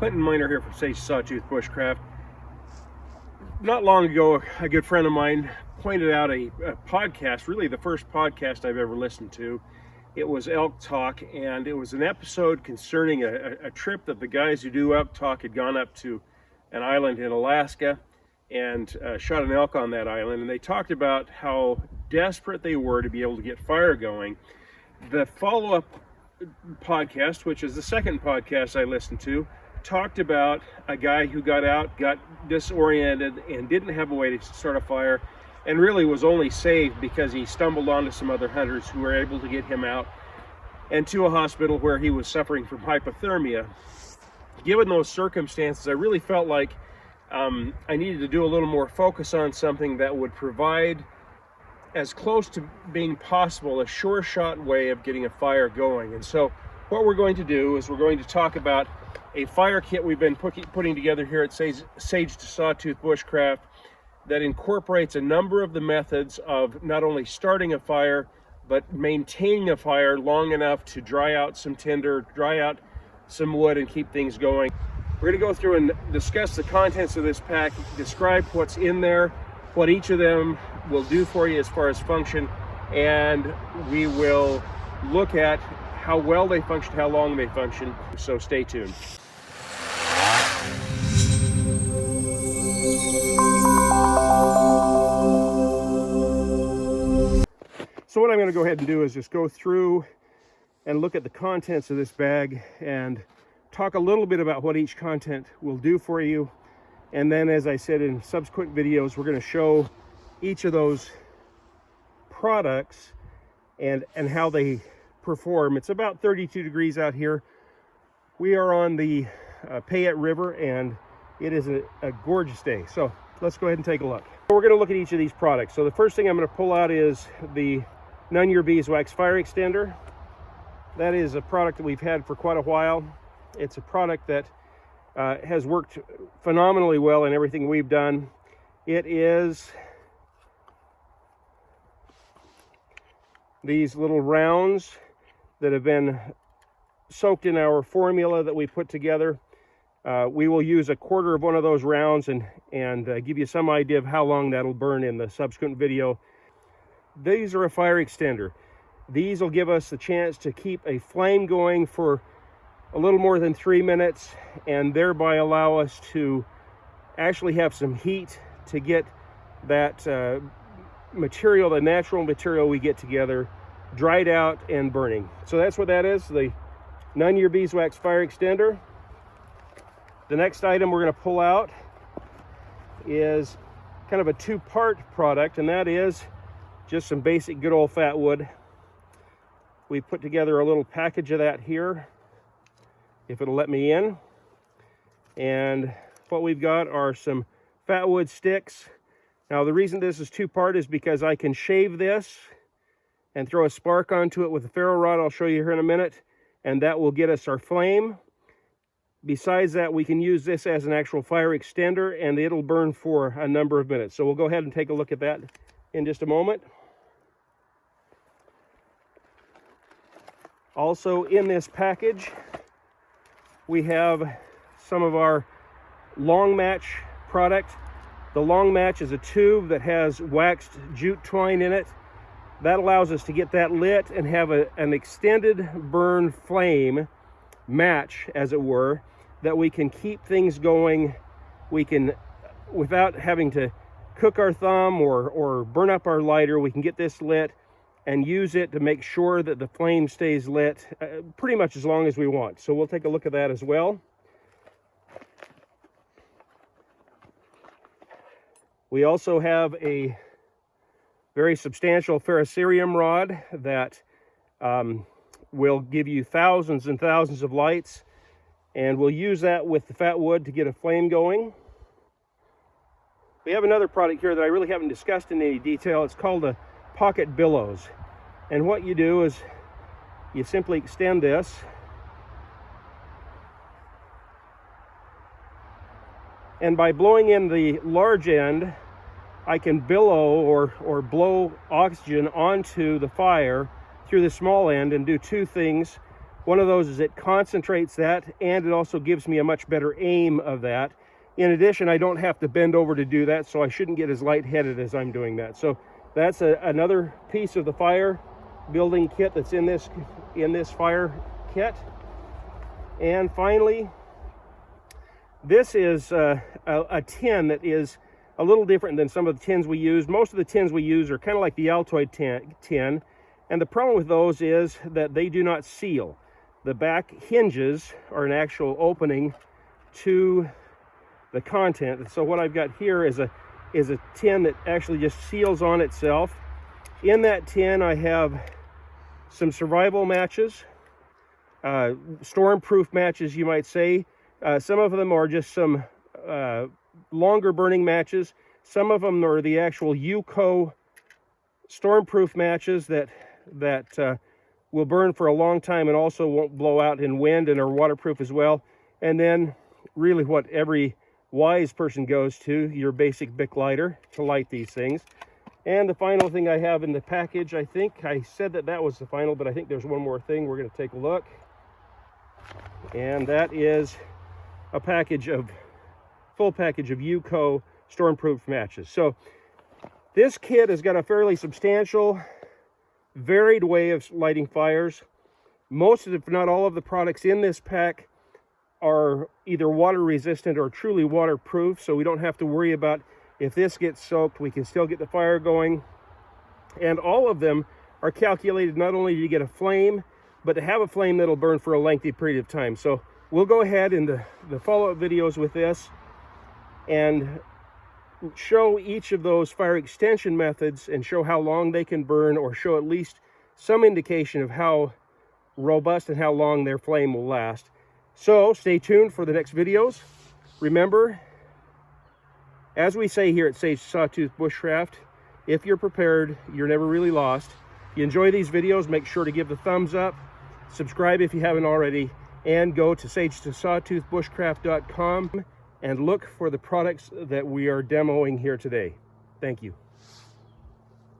Clinton Miner here from Sage Sawtooth Bushcraft. Not long ago, a good friend of mine pointed out a podcast, really the first podcast I've ever listened to. It was Elk Talk, and it was an episode concerning a trip that the guys who do Elk Talk had gone up to an island in Alaska and shot an elk on that island. And they talked about how desperate they were to be able to get fire going. The follow-up podcast, which is the second podcast I listened to, talked about a guy who got out, got disoriented, and didn't have a way to start a fire, and really was only saved because he stumbled onto some other hunters who were able to get him out and to a hospital where he was suffering from hypothermia. Given those circumstances, I really felt like I needed to do a little more focus on something that would provide, as close to being possible, a sure shot way of getting a fire going. And so what we're going to do is we're going to talk about a fire kit we've been putting together here at Sage Sawtooth Bushcraft that incorporates a number of the methods of not only starting a fire, but maintaining a fire long enough to dry out some tinder, dry out some wood, and keep things going. We're going to go through and discuss the contents of this pack, describe what's in there, what each of them will do for you as far as function, and we will look at how well they function, how long they function. So stay tuned. So what I'm going to go ahead and do is just go through and look at the contents of this bag and talk a little bit about what each content will do for you. And then, as I said in subsequent videos, we're going to show each of those products and how they perform. It's about 32 degrees out here. We are on the Payette River, and it is a gorgeous day. So let's go ahead and take a look. We're going to look at each of these products. So the first thing I'm going to pull out is the None Your Beeswax Fire Extender. That is a product that we've had for quite a while. It's a product that has worked phenomenally well in everything we've done. It is these little rounds that have been soaked in our formula that we put together. We will use a quarter of one of those rounds and give you some idea of how long that'll burn in the subsequent video. These are a fire extender. These will give us the chance to keep a flame going for a little more than 3 minutes, and thereby allow us to actually have some heat to get that material, the natural material we get together, dried out and burning. So that's what that is, the None Your Beeswax Fire Extender. The next item we're going to pull out is kind of a two-part product, and that is just some basic good old fat wood. We put together a little package of that here, if it'll let me in. And what we've got are some fat wood sticks. Now the reason this is two-part is because I can shave this and throw a spark onto it with a ferro rod. I'll show you here in a minute, and that will get us our flame. Besides that, we can use this as an actual fire extender, and it'll burn for a number of minutes. So we'll go ahead and take a look at that in just a moment. Also in this package, we have some of our long match product. The long match is a tube that has waxed jute twine in it. That allows us to get that lit and have an extended burn flame match, as it were, that we can keep things going. We can, without having to cook our thumb or burn up our lighter, we can get this lit and use it to make sure that the flame stays lit pretty much as long as we want. So we'll take a look at that as well. We also have a very substantial Ferrocerium rod that will give you thousands and thousands of lights, and we'll use that with the fat wood to get a flame going. We have another product here that I really haven't discussed in any detail. It's called a pocket billows, and what you do is you simply extend this and by blowing in the large end, I can billow or blow oxygen onto the fire through the small end and do two things. One of those is it concentrates that, and it also gives me a much better aim of that. In addition, I don't have to bend over to do that, so I shouldn't get as lightheaded as I'm doing that. So that's another piece of the fire building kit that's in this fire kit. And finally, this is a tin that is a little different than some of the tins we use. Most of the tins we use are kind of like the Altoid tin, and the problem with those is that they do not seal. The back hinges are an actual opening to the content. And so what I've got here is a tin that actually just seals on itself. In that tin, I have some survival matches, storm-proof matches, you might say. Some of them are just some longer burning matches. Some of them are the actual Yuko storm-proof matches that will burn for a long time and also won't blow out in wind and are waterproof as well. And then really what every wise person goes to, your basic Bic lighter to light these things. And the final thing I have in the package, I think I said that was the final, but I think there's one more thing. We're going to take a look. And that is a full package of Yuko stormproof matches. So this kit has got a fairly substantial, varied way of lighting fires. Most of, if not all of the products in this pack are either water resistant or truly waterproof, so we don't have to worry about if this gets soaked, we can still get the fire going. And all of them are calculated not only to get a flame, but to have a flame that'll burn for a lengthy period of time. So we'll go ahead in the follow-up videos with this and show each of those fire extension methods and show how long they can burn, or show at least some indication of how robust and how long their flame will last. So stay tuned for the next videos. Remember, as we say here at Sage Sawtooth Bushcraft, if you're prepared, you're never really lost. If you enjoy these videos, make sure to give the thumbs up, subscribe if you haven't already, and go to sagetosawtoothbushcraft.com and look for the products that we are demoing here today. Thank you.